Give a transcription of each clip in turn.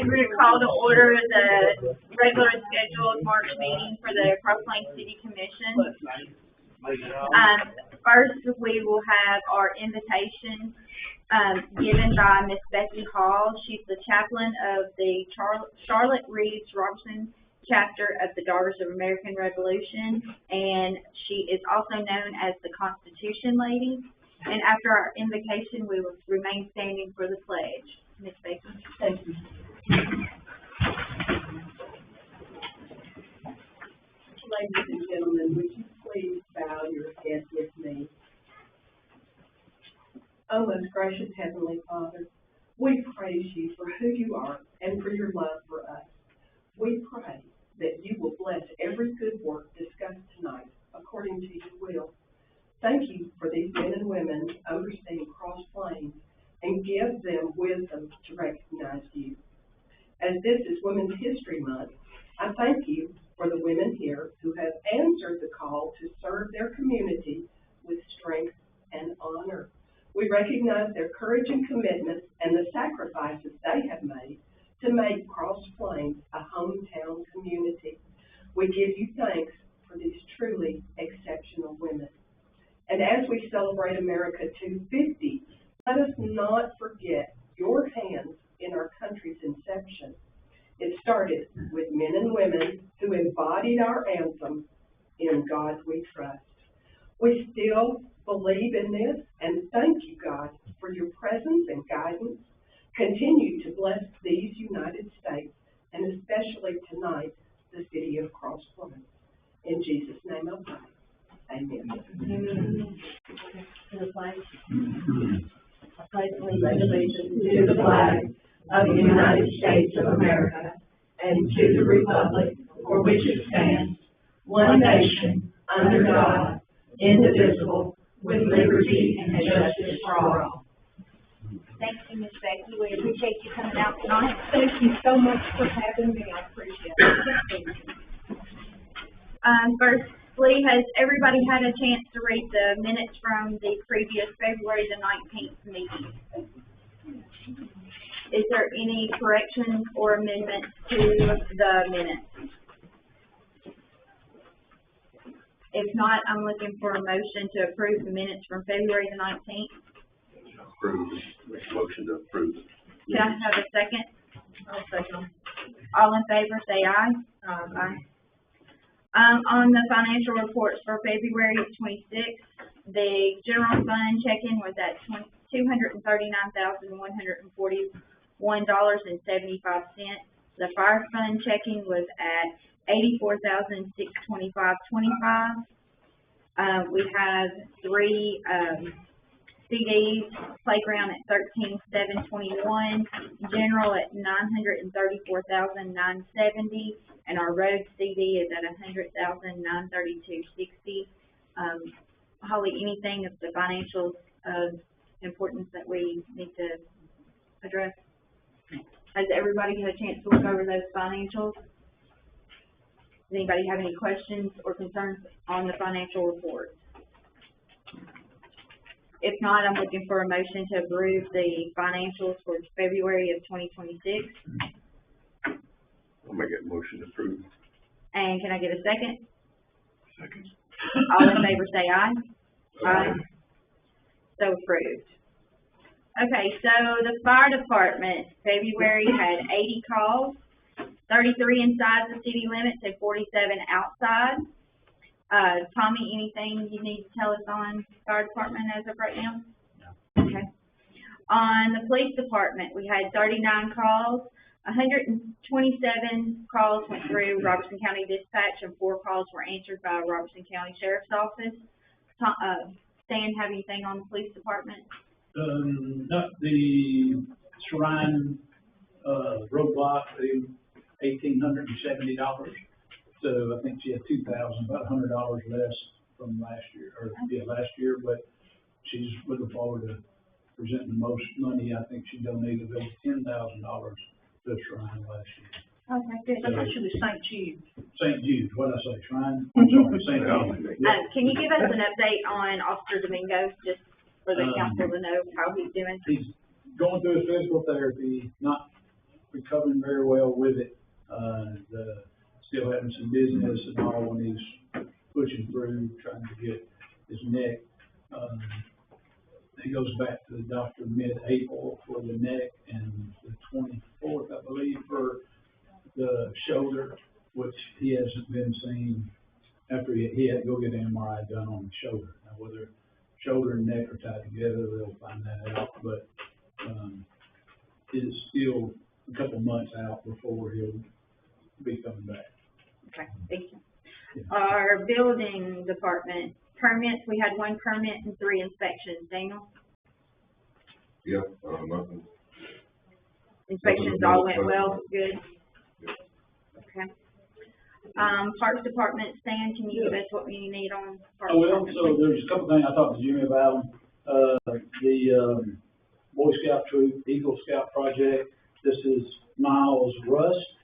We're going to call to order the regular scheduled March meeting for the Cross Plains City Commission. First, we will have our invitation given by Miss Becky Hall. She's the chaplain of the Charlotte Reeves Robertson chapter of the Daughters of American Revolution, and she is also known as the Constitution Lady. And after our invocation, we will remain standing for the pledge. Ms. Baker. Thank you. Ladies and gentlemen, would you please bow your head with me? Oh, most gracious Heavenly Father, we praise you for who you are and for your love for us. We pray that you will bless every good work discussed tonight according to your will. Thank you for these men and women overseeing Cross Plains, and give them wisdom to recognize you. As this is Women's History Month, I thank you for the women here who have answered the call to serve their community with strength and honor. We recognize their courage and commitment and the sacrifices they have made to make Cross Plains a hometown community. We give you thanks for these truly exceptional women. And as we celebrate America 250, let us not forget your hands in our country's inception. It started with men and women who embodied our anthem, "In God We Trust." We still believe in this, and thank you, God, for your presence and guidance. Continue to bless these United States, and especially tonight, the city of Cross Plains. In Jesus' name I pray. Amen. Amen. To the flag. I pledge allegiance to the flag of the United States of America and to the republic for which it stands, one nation, under God, indivisible, with liberty and justice for all. Thank you, Ms. Becky. We appreciate you coming out tonight. Thank you so much for having me. I appreciate it. Firstly, has everybody had a chance to read the minutes from the previous February the 19th meeting? Is there any corrections or amendments to the minutes? If not, I'm looking for a motion to approve the minutes from February the 19th. Approve. Make a motion to approve. Can I have a second? I'll second. All in favor, say aye. Aye. On the financial reports for February 26th, the general fund check-in was at $239,141.75. The fire fund check-in was at $84,625.25. We have three CDs: playground at $13,721, general at $934,970, and our road CD is at $100,932.60. Holly, anything of the financials of importance that we need to address? Has everybody had a chance to look over those financials? Does anybody have any questions or concerns on the financial report? If not, I'm looking for a motion to approve the financials for February of 2026. I'll make that motion to approve. And can I get a second? Second. All in favor say aye. Aye. So approved. Okay, so the fire department, February had 80 calls, 33 inside the city limits and 47 outside. Tommy, anything you need to tell us on fire department as of right now? No. Okay. On the police department, we had 39 calls, 127 calls went through Robertson County Dispatch, and 4 calls were answered by Robertson County Sheriff's Office. Stan, have anything on the police department? Not the Shrine roadblock, $1,870. So I think she had about $100 less from last year, last year. But she's looking forward to presenting the most money. I think she donated over $10,000 to the Shrine last year. Okay, good. I thought she was St. Jude. St. Jude, what did I say, Shrine? I'm sorry, St. Jude. Can you give us an update on Officer Domingo, just for the council to know how he's doing? He's going through his physical therapy, not recovering very well with it. Still having some dizziness and all when he's pushing through, trying to get his neck. He goes back to the doctor mid-April for the neck and the 24th, I believe, for the shoulder, which he hasn't been seen after he had to go get an MRI done on the shoulder. Now, whether shoulder and neck are tied together, they'll find that out, but, it is still a couple months out before he'll be coming back. Okay, thank you. Yeah. Our building department permits, we had 1 permit and 3 inspections. Daniel? Yeah, nothing. Inspections all went well, good? Okay. Parks department, Stan, can you give us what we need on parks Oh, well, department? so there's a couple things I talked to Jimmy about. The Boy Scout troop, Eagle Scout project, this is Miles Rust.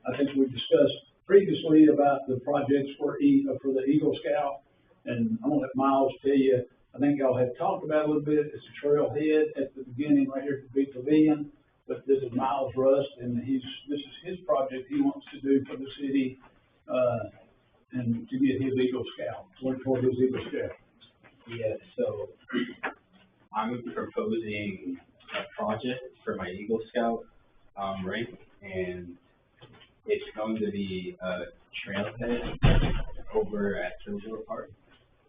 I think we discussed previously about the projects for the Eagle Scout, and I'm gonna let Miles tell you, I think y'all had talked about it a little bit. It's a trailhead at the beginning right here at the big pavilion, but this is Miles Rust, and this is his project he wants to do for the city, and to get his Eagle Scout, work for his Eagle Scout. Yeah, so I'm proposing a project for my Eagle Scout rank, and it's going to be a trailhead over at Hillsborough Park,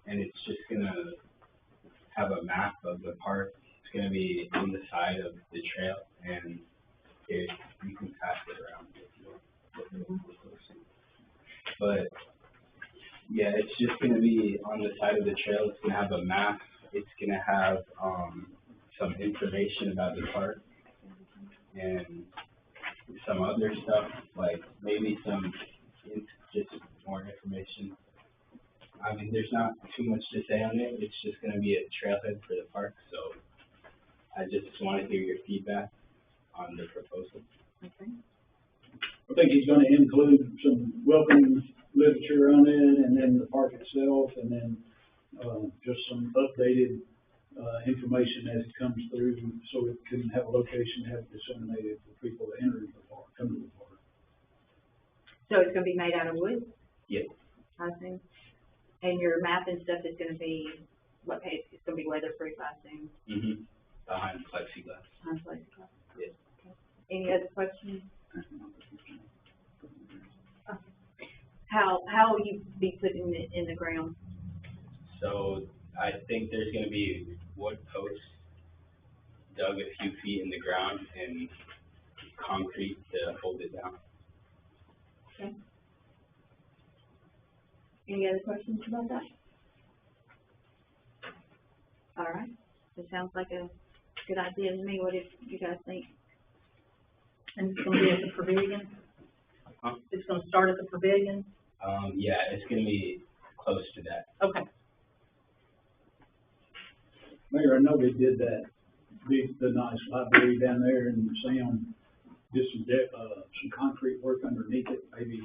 and it's just gonna have a map of the park. It's gonna be on the side of the trail, and you can pass it around if you want. But yeah, it's just gonna be on the side of the trail. It's gonna have a map. It's gonna have some information about the park and some other stuff, like maybe just more information. I mean, there's not too much to say on it. It's just gonna be a trailhead for the park. So I just want to hear your feedback on the proposal. Okay. I think he's gonna include some welcome literature on it, and then the park itself, and then, just some updated, information as it comes through, so it can have a location, have it disseminated for people that enter the park, come to the park. So it's gonna be made out of wood, Yeah. I assume? And your map and stuff is gonna be, it's gonna be weatherproof, I assume? Mm-hmm. Behind plexiglass. Yeah. Any other questions? How will you be putting it in the ground? So I think there's gonna be wood posts dug a few feet in the ground and concrete to hold it down. Okay. Any other questions about that? All right, it sounds like a good idea to me. What do you guys think? And it's gonna be at the pavilion? Huh? It's gonna start at the pavilion? Yeah, it's gonna be close to that. Okay. Mayor, I know they did that, the nice library down there, and Sam did some concrete work underneath it. Maybe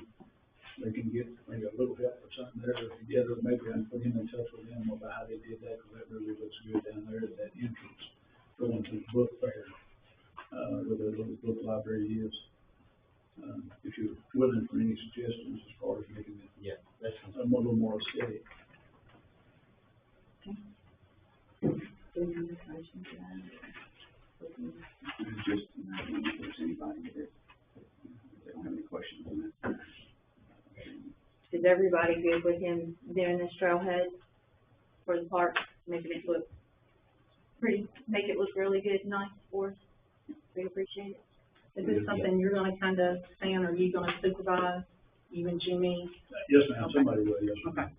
they can get maybe a little help or something there together. Maybe I can put him in touch with them about how they did that, because that really looks good down there at that entrance going to the book fair, where the little book library is. If you're willing for any suggestions as far as making it Yeah, that sounds a little more aesthetic. Any other questions? Just, if there's anybody that, they don't have any questions on that. Is everybody good with him doing this trailhead for the park, making it look pretty, make it look really good and nice for us? We appreciate it. Is this something you're gonna kinda, Stan, or are you gonna supervise, you and Jimmy? Yes, ma'am, somebody will, yes, ma'am. Okay.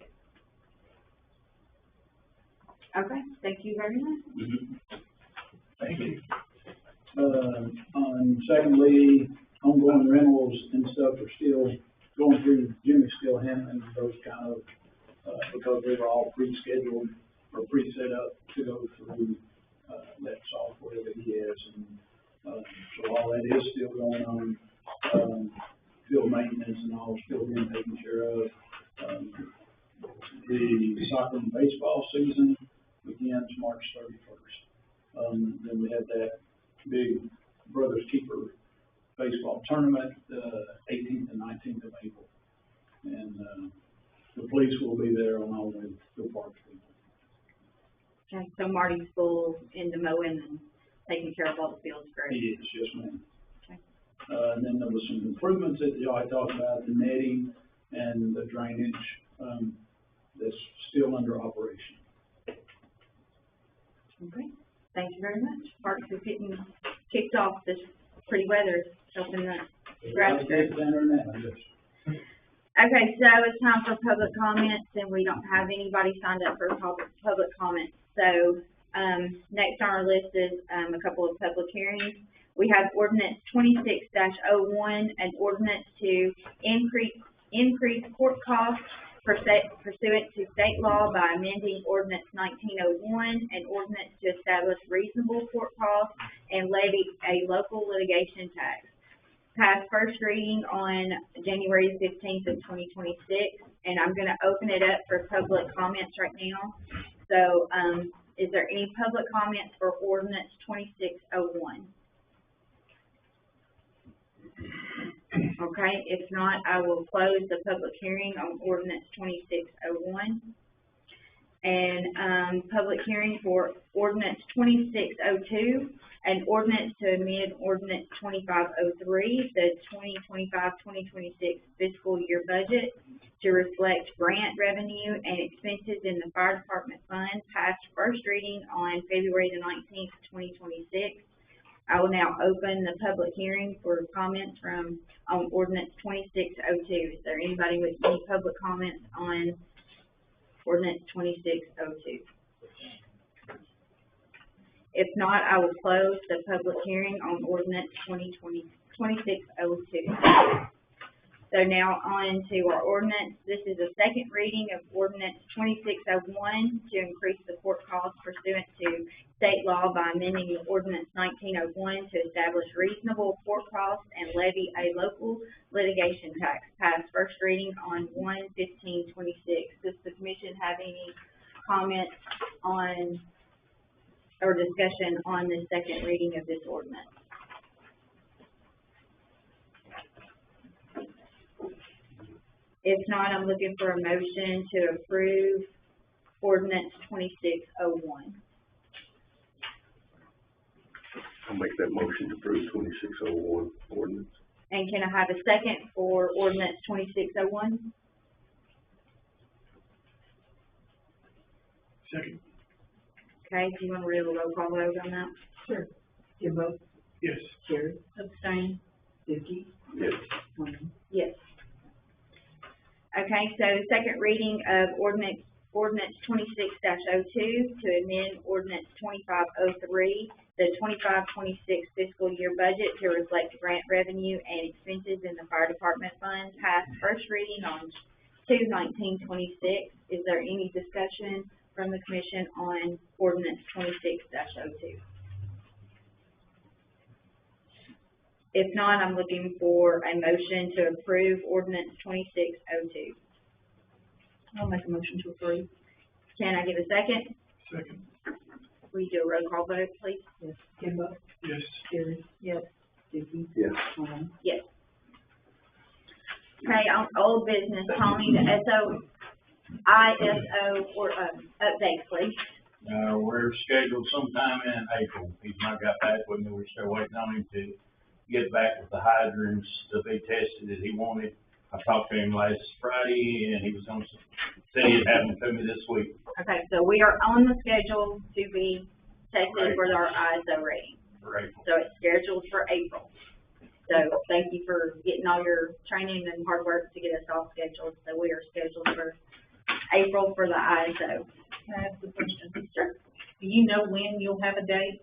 Okay, thank you very much. Mm-hmm. Thank you. Secondly, ongoing rentals and stuff are still going through, Jimmy's still handling those kind of, because they were all pre-scheduled or pre-set up to go through, that software that he has, and, so all that is still going on. Field maintenance and all still being taken care of. The soccer and baseball season begins March 31st. Then we have that big Brothers Keeper baseball tournament, 18th and 19th of April. And, the police will be there along with the parks people. Okay, so Marty's full into mowing and taking care of all the fields, He correct? is, yes, ma'am. Okay. And then there was some improvements that y'all had talked about, the netting and the drainage, that's still under operation. Okay, thank you very much. Parks is getting kicked off, this pretty weather, helping the grass grow. Better than that, I guess. Okay, so it's time for public comments, and we don't have anybody signed up for public comments. So, next on our list is, a couple of public hearings. We have ordinance 26-01, an ordinance to increase court costs pursuant to state law by amending ordinance 1901, an ordinance to establish reasonable court costs and levy a local litigation tax. Passed first reading on January 15th of 2026, and I'm gonna open it up for public comments right now. So, is there any public comments for ordinance 2601? Okay, if not, I will close the public hearing on ordinance 2601. And, public hearing for ordinance 2602, an ordinance to amend ordinance 2503, the 2025-2026 fiscal year budget to reflect grant revenue and expenses in the fire department fund, passed first reading on February the 19th, 2026. I will now open the public hearing for comments on ordinance 2602. Is there anybody with any public comments on ordinance 2602? If not, I will close the public hearing on ordinance 2602. So now on to our ordinance. This is a second reading of ordinance 2601 to increase the court costs pursuant to state law by amending the ordinance 1901 to establish reasonable court costs and levy a local litigation tax. Passed first reading on 1/15/26. Does the commission have any comments on or discussion on the second reading of this ordinance? If not, I'm looking for a motion to approve ordinance 2601. I'll make that motion to approve 2601 ordinance. And can I have a second for ordinance 2601? Second. Okay, do you want to read a roll call vote on that? Sure. Jimbo, Yes. Jerry, Abstain. Vicky, Yes. Norman. Yes. Okay, so second reading of ordinance 26-02 to amend ordinance 2503, the 25-26 fiscal year budget to reflect grant revenue and expenses in the fire department fund, passed first reading on 2/19/26. Is there any discussion from the commission on ordinance 26-02? If not, I'm looking for a motion to approve ordinance 2602. I'll make a motion to approve. Can I get a second? Second. Will you do a roll call vote, please? Yes. Jimbo, Yes. Jerry. Yes. Vicky. Yes. Norman. Yes. Okay, on old business, Tommy, the ISO or, update, please. We're scheduled sometime in April. He's not got back with me. We're still waiting on him to get back with the hydrants to be tested that he wanted. I talked to him last Friday and he was going to say he'd have them to me this week. Okay, so we are on the schedule to be tested for our ISO rating. For April. So it's scheduled for April. So thank you for getting all your training and hard work to get us all scheduled. So we are scheduled for April for the ISO. Can I ask a question? Sure. Do you know when you'll have a date?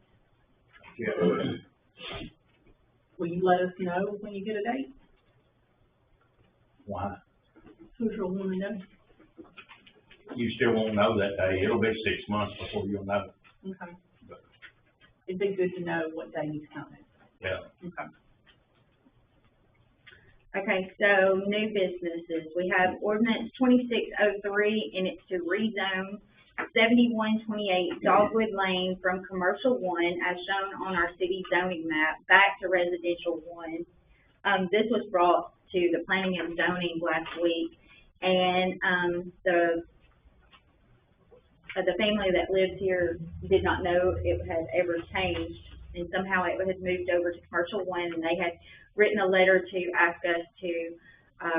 Yeah. Will you let us know when you get a date? Why? Who's your woman know? You still won't know that day. It'll be 6 months before you'll know. Okay. It'd be good to know what day he's coming. Yeah. Okay. Okay, so new businesses. We have ordinance 2603, and it's to rezone 7128 Dogwood Lane from commercial 1 as shown on our city zoning map back to residential 1 This was brought to the planning and zoning last week, and, the family that lives here did not know it had ever changed, and somehow it had moved over to commercial one, and they had written a letter to ask us to,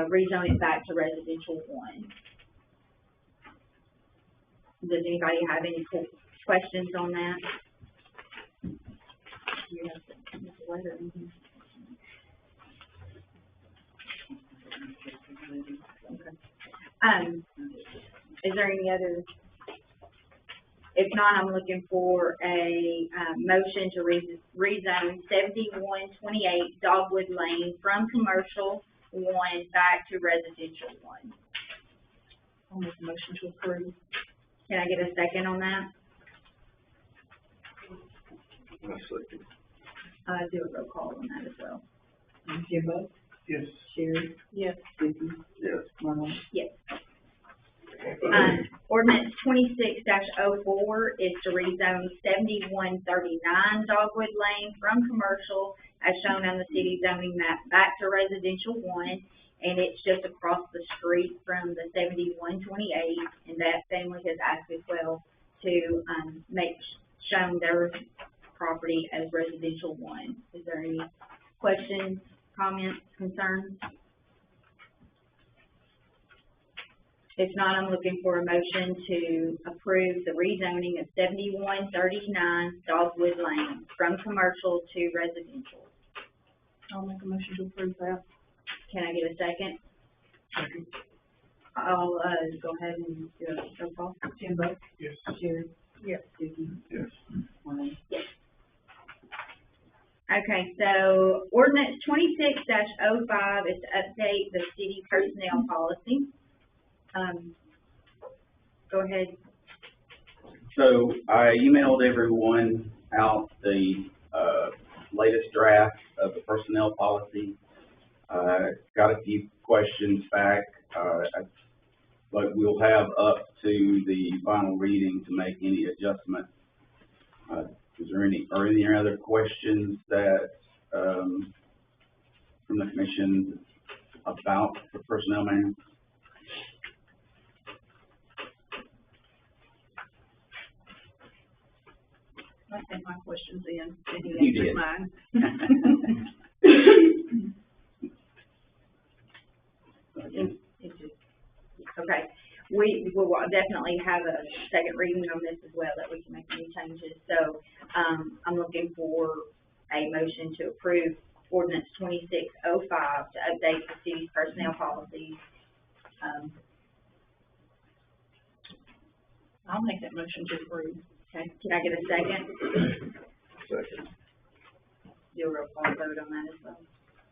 rezone it back to residential one. Does anybody have any questions on that? You have the letter. Okay. Is there any other? If not, I'm looking for a, motion to rezone 7128 Dogwood Lane from commercial one back to residential one. I'll make a motion to approve. Can I get a second on that? I second. Do a roll call on that as well. Jimbo? Yes. Sherry? Yes. Vicky? Yes. Marlo? Yes. Ordinance 26-04 is to rezone 7139 Dogwood Lane from commercial, as shown on the city zoning map, back to residential one, and it's just across the street from the 7128, and that family has asked as well to, make shown their property as residential one. Is there any questions, comments, concerns? If not, I'm looking for a motion to approve the rezoning of 7139 Dogwood Lane from commercial to residential. I'll make a motion to approve that. Can I get a second? Second. I'll, go ahead and do a roll call. Jimbo? Yes. Sherry? Yes. Vicky? Yes. Marlo? Yes. Okay, so ordinance 26-05 is to update the city personnel policy. Go ahead. So I emailed everyone out the, latest draft of the personnel policy. Got a few questions back, but we'll have up to the final reading to make any adjustments. Is there any other questions that, from the commission about the personnel manual? I sent my questions in, and You he did. answered mine. Okay, we will definitely have a second reading on this as well, that we can make any changes. So, I'm looking for a motion to approve ordinance 2605 to update the city's personnel policies. I'll make that motion to approve. Okay, can I get a second? Second. Do a roll call vote on that as well.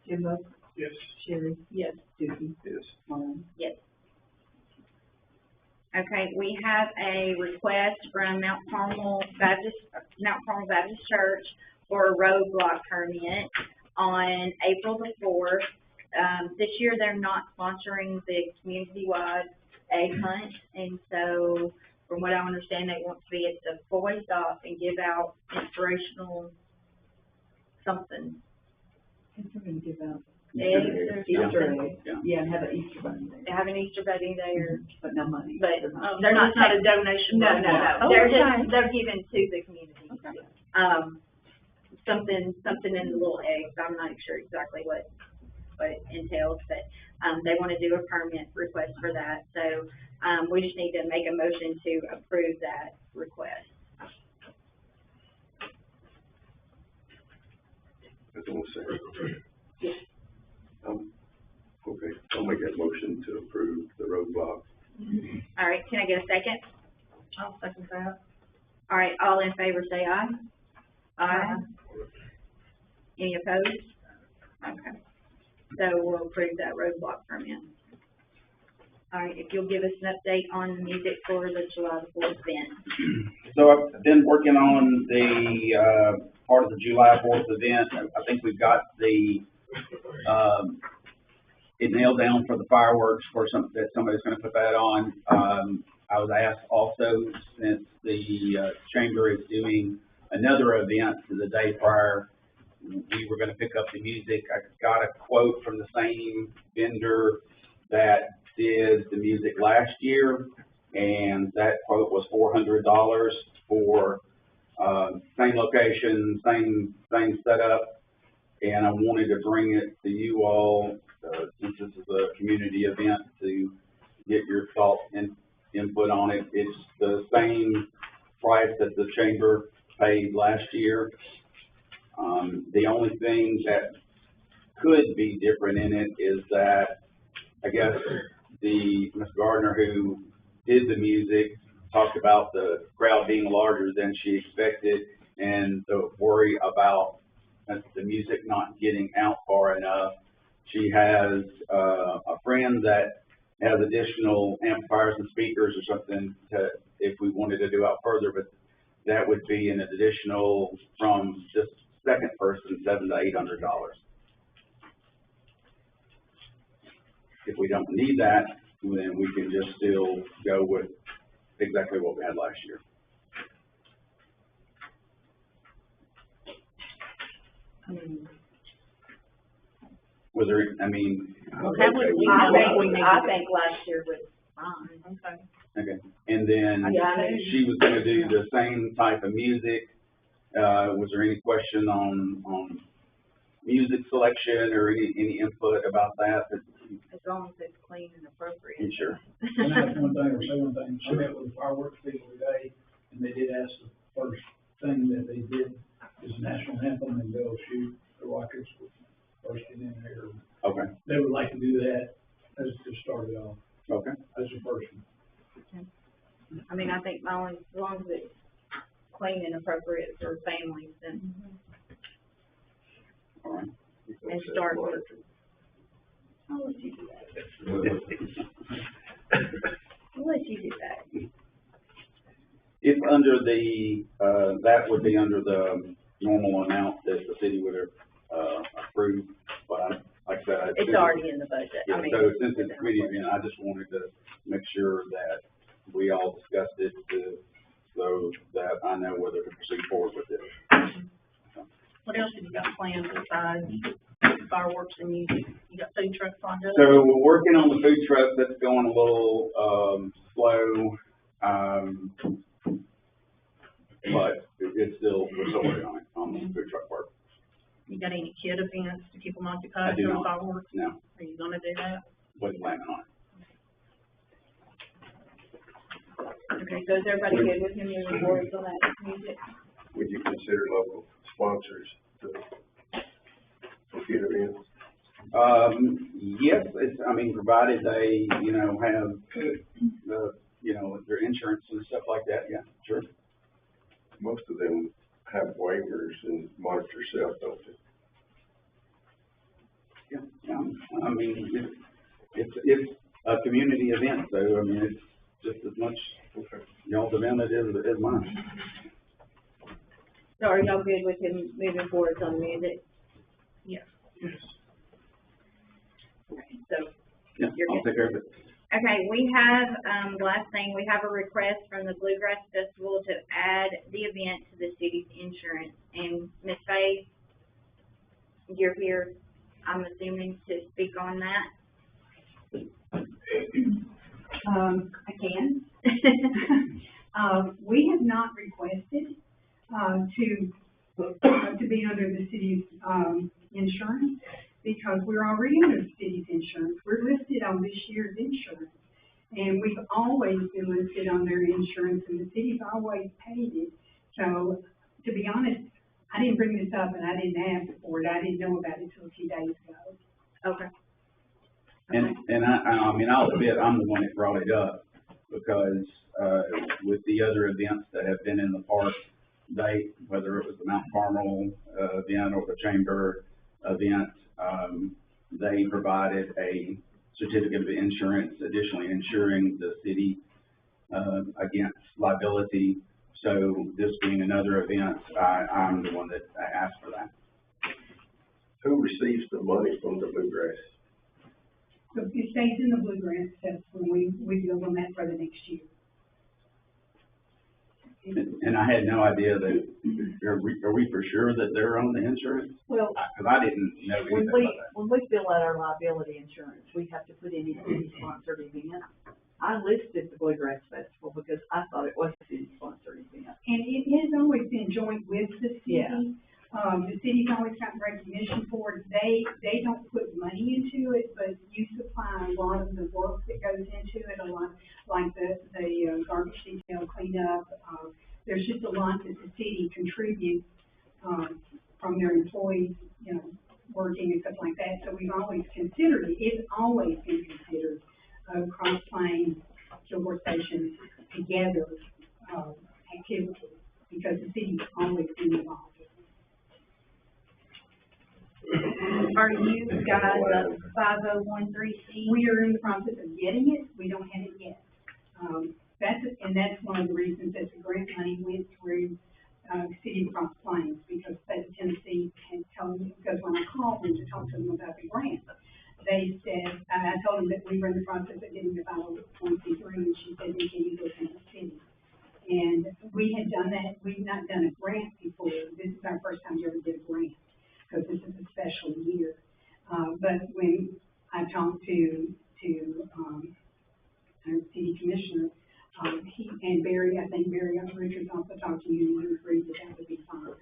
Jimbo? Yes. Sherry? Yes. Vicky? Yes. Marlo? Yes. Okay, we have a request from Mount Carmel Baptist Church for a roadblock permit on April the 4th. This year they're not sponsoring the community-wide egg hunt, and so from what I understand, they want to be at the four-way stop and give out inspirational something. We're gonna give out Eggs or Easter something. eggs. Yeah. Yeah, and have an Easter bunny They there, have an Easter bunny there, but no money. but not- they're not It's not a taking- donation. No, no, no, Oh, they're okay. just, they're given to the community. Okay. Something in the little eggs, I'm not sure exactly what it entails, but, they wanna do a permit request for that, so, we just need to make a motion to approve that request. That's on second. Okay, I'll make that motion to approve the roadblock. All right, can I get a second? I'll second that. All right, all in favor say aye. Aye. Any opposed? Okay, so we'll approve that roadblock permit. All right, if you'll give us an update on the music for the July the 4th event. So I've been working on the, part of the July 4th event. I think we've got the, it nailed down for the fireworks for that somebody's gonna put that on. I was asked also, since the, chamber is doing another event the day prior, we were gonna pick up the music. I got a quote from the same vendor that did the music last year, and that quote was $400 for, same location, same setup. And I wanted to bring it to you all, since this is a community event, to get your thoughts and input on it. It's the same price that the chamber paid last year. The only thing that could be different in it is that, I guess, Ms. Gardner, who did the music, talked about the crowd being larger than she expected, and the worry about the music not getting out far enough. She has, a friend that has additional amplifiers and speakers or something to, if we wanted to do out further, but that would be an additional from this second person, $700 to $800. If we don't need that, then we can just still go with exactly what we had last year. Was there, I mean. Well, that was, I think last year was fine. Okay. Okay, and then Yeah. she was gonna do the same type of music. Was there any question on music selection or any input about that? As long as it's clean and appropriate. Sure. And that's one thing, or say one thing, I met with the fireworks people today, and they did ask the first thing that they did is national anthem, and they'll shoot the rockets first get in there. Okay, They would like to do that as to start it off, okay. as a first one. I mean, I think as long as it's clean and appropriate for families, then, All right. and start with. I'll let you do that. I'll let you do that. If under the, that would be under the normal amount that the city would approve, but like I said. It's already in the budget. Yeah, I mean, so since it's a committee event, I just wanted to make sure that we all discussed it so that I know whether to proceed forward with it. What else have you got planned besides fireworks and music? You got food trucks lined up? So we're working on the food truck. That's going a little, slow. But it's still, we're still working on it, on the food truck part. You got any kid events to keep them occupied I do during not. fireworks? No, Are you gonna do that? wasn't planning on it. okay, so is everybody good with him moving forward on that music? Would you consider local sponsors for future events? Yes, it's, I mean, provided they, you know, have the, you know, their insurance and stuff like that, yeah, sure. Most of them have waivers and monitor self, don't they? Yeah, I mean, it's a community event, so, I mean, it's just as much y'all's event as it is mine. So are y'all good with him moving forward on music? Yes. Okay, so, Yeah, You're I'll good. take care of it. okay, we have, last thing, we have a request from the Bluegrass Festival to add the event to the city's insurance. And Ms. Faye, you're here, I'm assuming, to speak on that? I can. We have not requested, to be under the city's, insurance, because we're already under the city's insurance. We're listed on this year's insurance, and we've always been listed on their insurance, and the city's always paid it. So, to be honest, I didn't bring this up, and I didn't ask for it. I didn't know about it until a few days ago. Okay. And I mean, I'll admit, I'm the one that brought it up, because, with the other events that have been in the park, they, whether it was the Mount Carmel, event or the Chamber event, they provided a certificate of insurance, additionally insuring the city, against liability. So this being another event, I'm the one that asked for that. Who receives the money from the Bluegrass? So it stays in the Bluegrass Festival, and we bill them that for the next year. And I had no idea that, are we for sure that they're on the insurance? Well, Cause I didn't know anything about that. when we fill out our liability insurance, we have to put in a city-sponsored event. I listed the Bluegrass Festival because I thought it was a city-sponsored event. And it has always been joint with the city. Yeah. The city's always gotten recognition for it. They don't put money into it, but you supply a lot of the work that goes into it, a lot, like the garbage detail cleanup. There's just a lot that the city contributes, from their employees, you know, working and stuff like that. So we've always considered it. It's always been considered a cross-plains, Kilgore Station together, activity, because the city's always been involved. Are you guys a 501(c)(3)? We are in the process of getting it, we don't have it yet. That's one of the reasons that the grant money went through, the city of Cross Plains, because the state of Tennessee had told me, because when I called them to talk to them about the grant, they said, I told them that we were in the process of getting the 501(c)(3), and she said, we can use it in the city. And we had done that, we've not done a grant before, this is our first time we ever did a grant, because this is a special year. But when I talked to our city commissioner, he and Barry, I think Barry Richards also talked to you, and you agreed that that would be fine.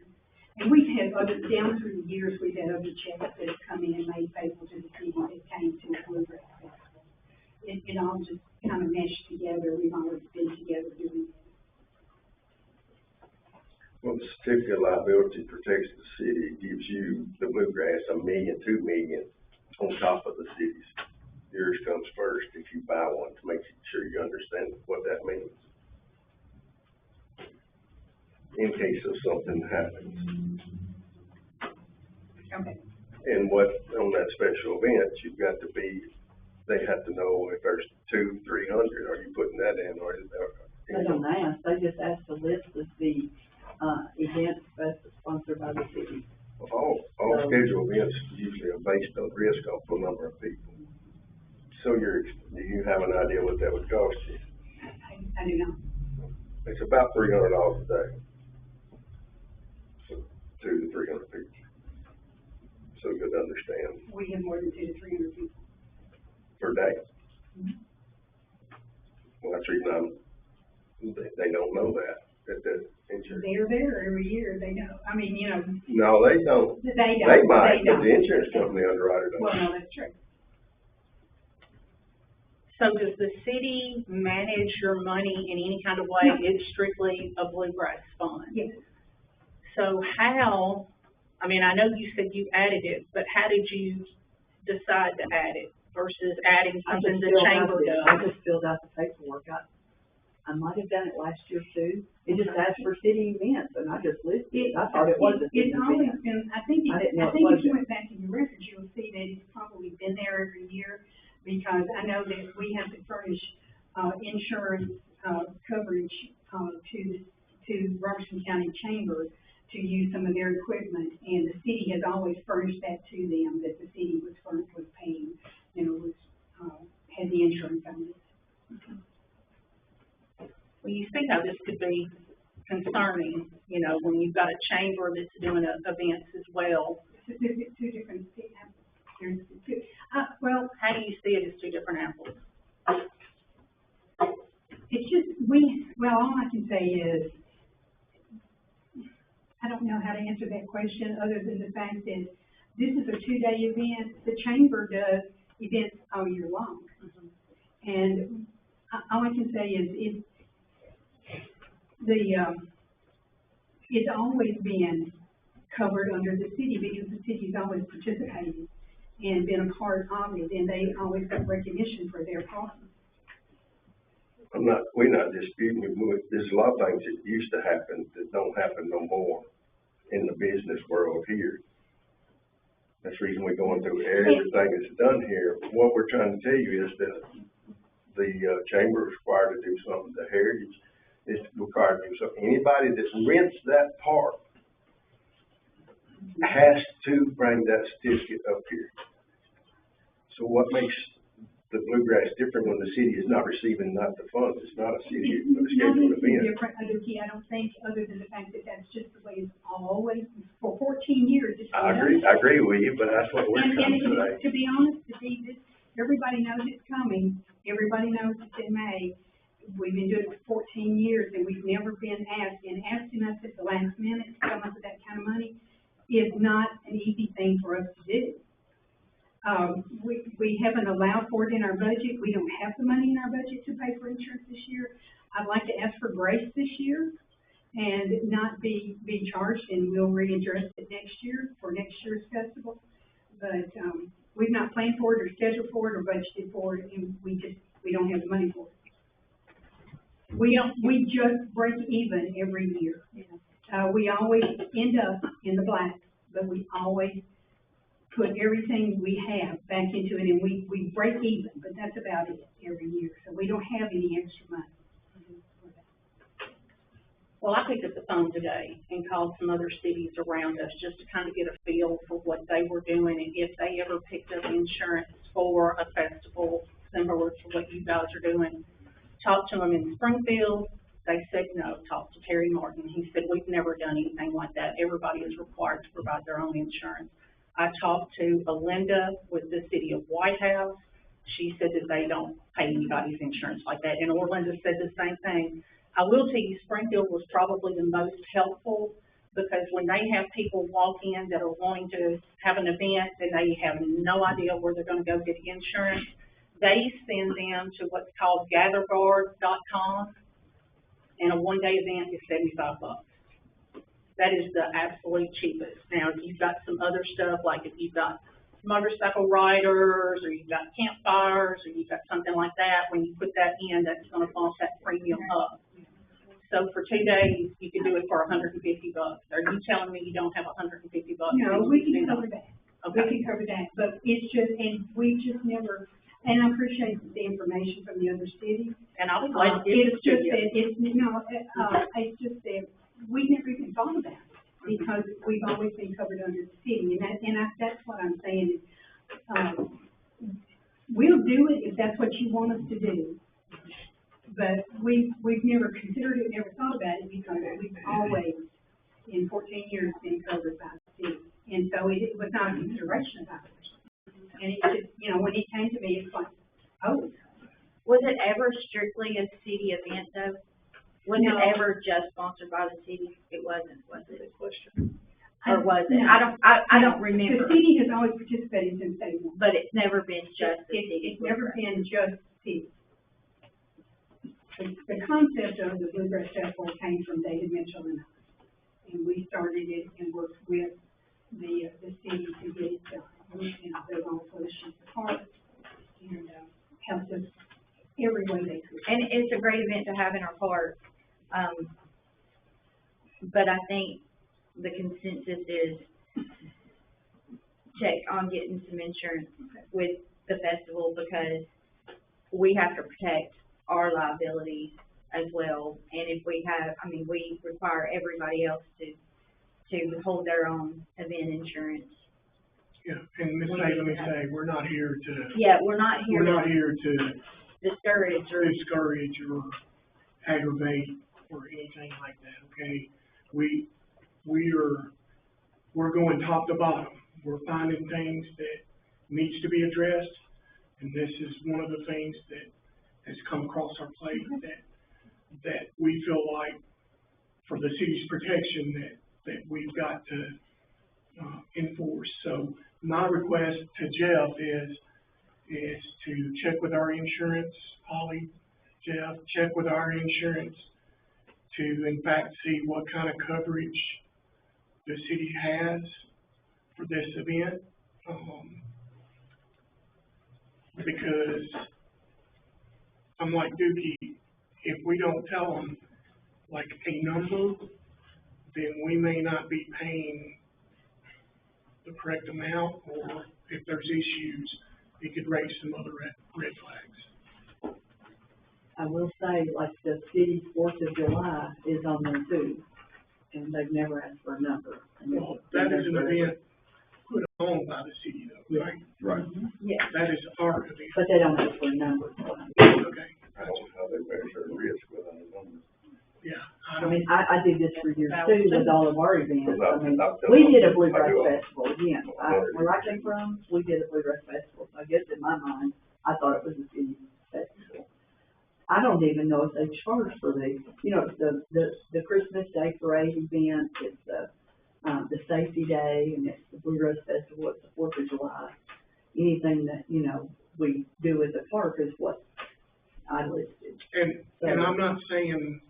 And we've had other, down through the years, we've had other checks that have come in and made payable to the city that came to the Bluegrass Festival. It all just kind of meshed together, we've always been together doing it. Well, the certificate of liability protects the city, gives you, the Bluegrass, $1 million, $2 million on top of the city's. Yours comes first if you buy one, to make sure you understand what that means. In case of something happens. Okay. And what, on that special event, you've got to be, they have to know if there's 200, 300, are you putting that in, or is that? They don't ask, they just ask the list of the, events sponsored by the city. All scheduled events usually are based on risk of a number of people. So do you have an idea what that would cost you? I do not. It's about $300 a day. So 200 to 300 people. So you could understand. We have more than 200 to 300 people. Per day. Mm-hmm. Well, that's the reason they don't know that insurance. They're there every year, they know, I mean, you know. No, they don't. They They might, don't. but the insurance company underwriter doesn't. Well, no, that's true. So does the city manage your money in any kind of way? No. It's strictly a Bluegrass fund? Yes. So how, I mean, I know you said you added it, but how did you decide to add it versus adding something the chamber I does? just filled out the paperwork. I might have done it last year too. It just asked for city events, and I just listed it. I thought it was a city It's always event. been, I think if you went back in your records, you'll see that it's probably been there every year, because I know that we have to furnish, insurance, coverage, to Robertson County Chamber to use some of their equipment, and the city has always furnished that to them, that the city was paying, you know, had the insurance on it. Well, you see how this could be concerning, you know, when you've got a chamber that's doing events as well. Two different, there's two, well, How do you see it as two different apples? it's just, all I can say is, I don't know how to answer that question, other than the fact that this is a 2-day event. The chamber does events all year long. Mm-hmm. And all I can say is, it's always been covered under the city, because the city's always participated and been a part of it, and they always got recognition for their part. We're not disputing it. There's a lot of things that used to happen that don't happen no more in the business world here. That's the reason we're going through everything that's done here. What we're trying to tell you is that the chamber is required to do something. The Heritage is required to do something. Anybody that rents that park has to bring that certificate up here. So what makes the bluegrass different when the city is not receiving not the funds? It's not a city, a It's not scheduled anything event. different, I don't think, other than the fact that that's just the way it's always, for 14 years. It's I been done. agree with you, but that's what we're trying to say. To be honest, Steve, everybody knows it's coming, everybody knows it's in May. We've been doing it for 14 years, and we've never been asked, and asking us at the last minute to come up with that kind of money is not an easy thing for us to do. We haven't allowed for it in our budget. We don't have the money in our budget to pay for insurance this year. I'd like to ask for grace this year and not be charged, and we'll readdress it next year for next year's festival. But, we've not planned for it or scheduled for it or budgeted for it, and we don't have the money for it. We just break even every year. We always end up in the black, but we always put everything we have back into it, and we break even, but that's about it every year. So we don't have any extra money. Well, I picked up the phone today and called some other cities around us just to kind of get a feel for what they were doing and if they ever picked up insurance for a festival similar to what you guys are doing. Talked to them in Springfield. They said no. Talked to Terry Martin. He said, we've never done anything like that. Everybody is required to provide their own insurance. I talked to Belinda with the city of White House. She said that they don't pay anybody's insurance like that. And Orlando said the same thing. I will tell you, Springfield was probably the most helpful because when they have people walk in that are wanting to have an event and they have no idea where they're going to go get insurance, they send them to what's called gatherguard.com, and a one-day event is $75. That is the absolute cheapest. Now, if you've got some other stuff, like if you've got motorcycle riders, or you've got campfires, or you've got something like that, when you put that in, that's going to bump that premium up. So for 2 days, you can do it for $150. Are you telling me you don't have $150? No, we can cover that. Okay. We can cover that, but it's just, and we just never, and I appreciate the information from the other cities. And I was glad to give it It's to just you. that, it's just that we never even thought about it because we've always been covered under the city, and that's what I'm saying is, we'll do it if that's what you want us to do. But we've never considered it, never thought about it because we've always, in 14 years, been covered by the city. And so it was not a consideration of ours. And it just, when he came to me, it's like, oh. Was it ever strictly a city event though? Was No. it ever just sponsored by the city? It wasn't, was it? Good question. Or was it? No. I don't remember. The city has always participated since day one. But it's never been just the city. It's never been just city. The concept of the Bluegrass Festival came from David Mitchell and I. And we started it and worked with the city to get it done. They've also issued the park and helped us every way they could. And it's a great event to have in our park. But I think the consensus is check on getting some insurance with the festival because we have to protect our liabilities as well. And if we have, we require everybody else to hold their own event insurance. Yeah, and Ms. Hay, let me say, we're not here to, Yeah, we're not here to discourage or discourage or aggravate or anything like that, okay? We're going top to bottom. We're finding things that needs to be addressed, and this is one of the things that has come across our plate that we feel like for the city's protection that we've got to enforce. So my request to Jeff is to check with our insurance, Holly, Jeff, check with our insurance to in fact see what kind of coverage the city has for this event. Because I'm like Dookie, if we don't tell them like a number, then we may not be paying the correct amount, or if there's issues, it could raise some other red flags. I will say, like, the city's 4th of July is on there too, and they've never asked for a number. Well, that is an event put on by the city though, right? Right. Yes. That is our event, But they don't ask for a number. okay? I don't know how they measure risk without a number. Yeah, I I don't, mean, I did this for years too with all of our events. Because I mean, I've done- we did a I bluegrass do a- festival, again. Where I came from, we did a bluegrass festival. I guess in my mind, I thought it was a city festival. I don't even know if they charge for these. You know, it's the Christmas Day parade event, it's the Safety Day, and it's the Bluegrass Festival, it's the 4th of July. Anything that, you know, we do as a park is what I listed. and I'm not saying,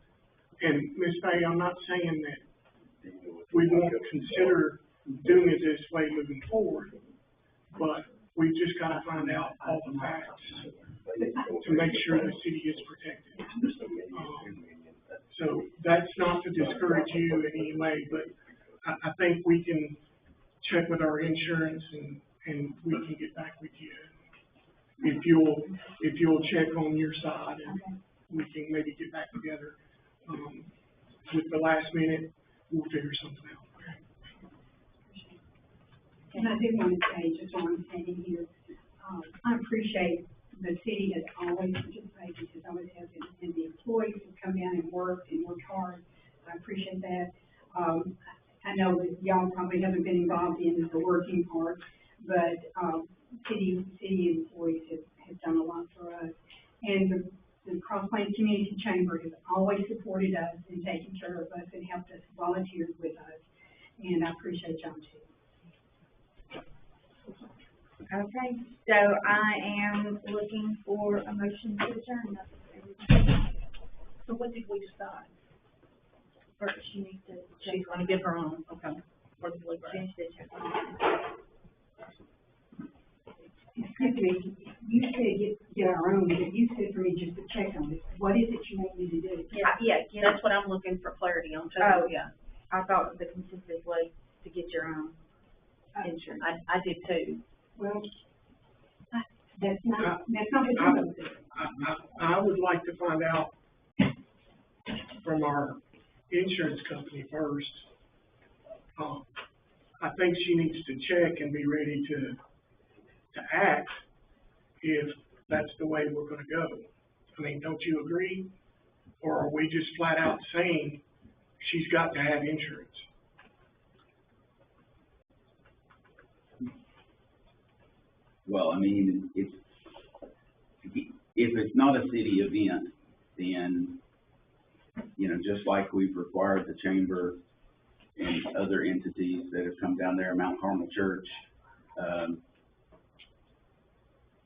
and Ms. Fay, I'm not saying that we won't consider doing it this way moving forward, but we just gotta find out all the facts to make sure the city is protected. So that's not to discourage you in any way, but I think we can check with our insurance and we can get back with you. If you'll check on your side and we can maybe get back together, with the last minute, we'll figure something out. And I do want to say, just while I'm standing here, I appreciate the city has always participated, has always has, and the employees have come down and worked hard. I appreciate that. I know that y'all probably haven't been involved in the working part, but, city employees have done a lot for us. And the Cross Plains Community Chamber has always supported us and taken care of us and helped us, volunteered with us. And I appreciate y'all too. Okay, so I am looking for a motion to adjourn. So what did we decide? First, you need to. She's gonna get her own, okay, for the bluegrass. Change the check. Excuse me, you said get our own, but you said for me just to check on it. What is it you want me to do? Yeah, That's what I'm looking for clarity on too. Oh. Yeah, I thought the consensus was to get your own insurance. I did too. Well, that's not what you're going to do. I would like to find out from our insurance company first. I think she needs to check and be ready to act if that's the way we're gonna go. I mean, don't you agree? Or are we just flat out saying she's got to have insurance? Well, I mean, if it's not a city event, then, you know, just like we've required the chamber and other entities that have come down there, Mount Carmel Church,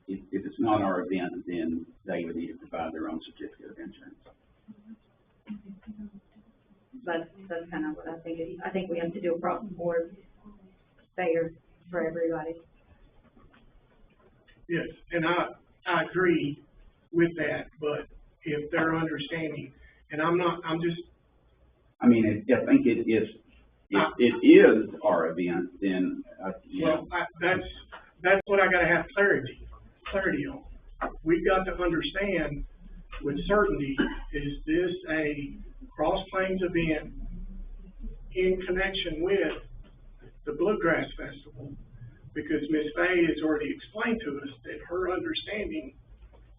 if it's not our event, then they would need to provide their own certificate of insurance. That's kind of what I think. I think we have to do across the board, fair for everybody. Yes, and I agree with that, but if they're understanding, and I mean, I think it is, if it is our event, then, you know. well, that's what I gotta have clarity on. We've got to understand with certainty, is this a Cross Plains event in connection with the Bluegrass Festival? Because Ms. Fay has already explained to us that her understanding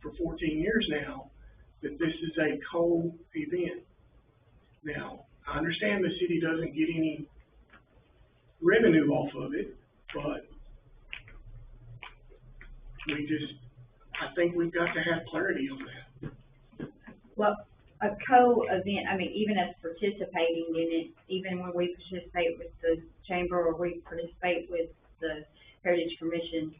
for 14 years now, that this is a co-event. Now, I understand the city doesn't get any revenue off of it, but I think we've got to have clarity on that. Well, a co-event, I mean, even us participating in it, even when we participate with the chamber or we participate with the Heritage Commission,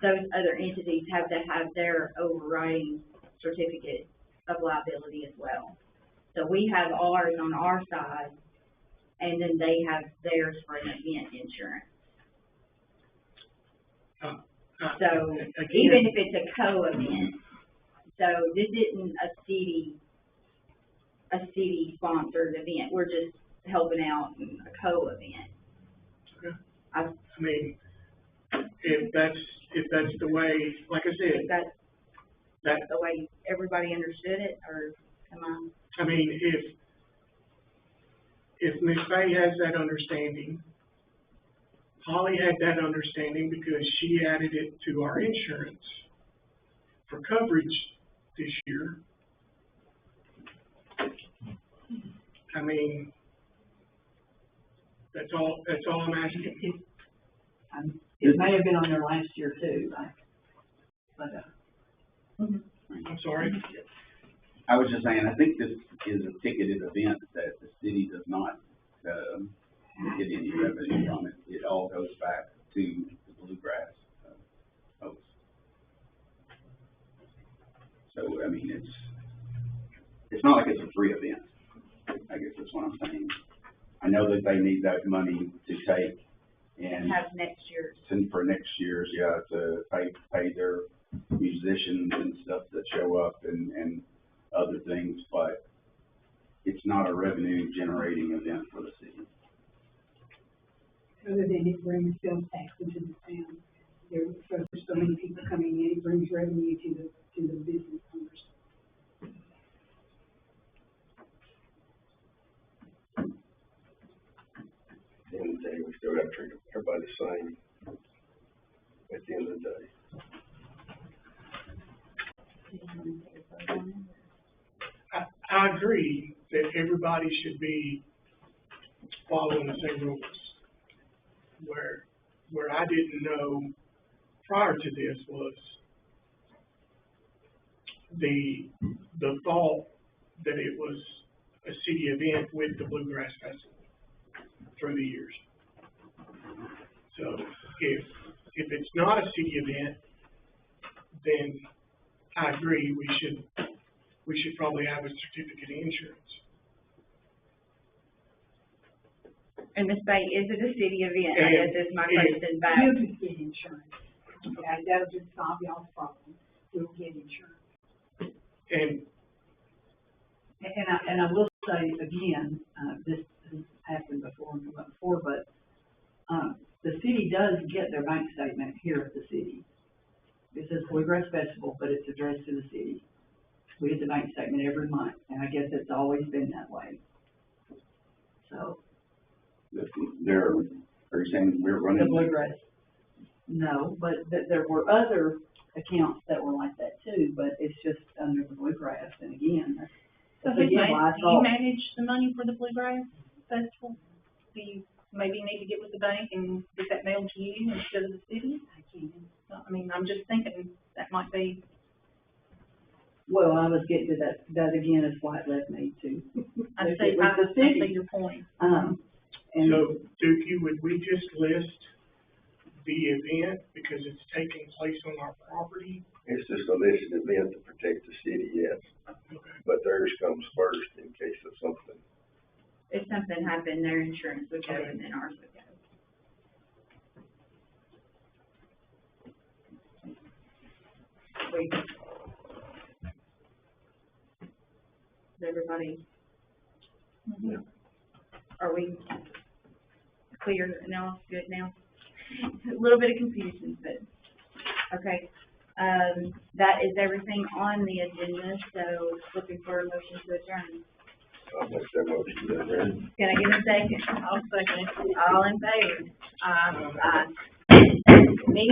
those other entities have to have their overriding certificate of liability as well. So we have ours on our side, and then they have theirs for an event insurance. So Again, even if it's a co-event, so this isn't a city sponsored event, we're just helping out in a co-event. Okay. I I mean, if that's the way, like I think said, that's the way everybody understood it, or am I? I mean, if Ms. Fay has that understanding, Holly had that understanding because she added it to our insurance for coverage this year. I mean, that's all I'm asking. It may have been on there last year too, but, I'm sorry. I was just saying, I think this is a ticketed event that the city does not, get any revenue from it. It all goes back to the Bluegrass, folks. So, I mean, it's not like it's a free event. I guess that's what I'm saying. I know that they need that money to take and Have next year's. for next year's, yeah, to pay their musicians and stuff that show up and other things, but it's not a revenue generating event for the city. Other than it brings sales tax into the town. For so many people coming in, it brings revenue to the business owners. At the end of the day, we still gotta treat everybody the same at the end of the day. I agree that everybody should be following the same rules. Where I didn't know prior to this was the thought that it was a city event with the Bluegrass Festival through the years. So if it's not a city event, then I agree, we should probably have a certificate of insurance. And Ms. Bay, is it a city event? I guess is my question back. You'll just get insurance. Okay, that'll just solve y'all's problem. You'll get insurance. and I will say again, this has happened before and come up before, but, the city does get their bank statement here at the city. It says Bluegrass Festival, but it's addressed to the city. We get the bank statement every month, and I guess it's always been that way. So. Are you saying we're running? The Bluegrass. No, but there were other accounts that were like that too, but it's just under the Bluegrass, and again, So that's again why I do you thought, manage the money for the Bluegrass Festival? Do you maybe need to get with the bank and get that mailed to you instead of the city? I can. I mean, I'm just thinking that might be. well, I was getting to that again is why it led me to. I If see, it was the I see city. your point. And So, Dookie, would we just list the event because it's taking place on our property? It's just a listed event to protect the city, yes, Okay. but theirs comes first in case of something. If something happened, their insurance would go and then ours would go. Wait. Is everybody? Yeah. Are we clear now? Good now? A little bit of confusion, but, okay. That is everything on the agenda, so looking for a motion to adjourn. I'll make that motion to adjourn. Can I get a second? I'll second it. All in favor? Aye. Meeting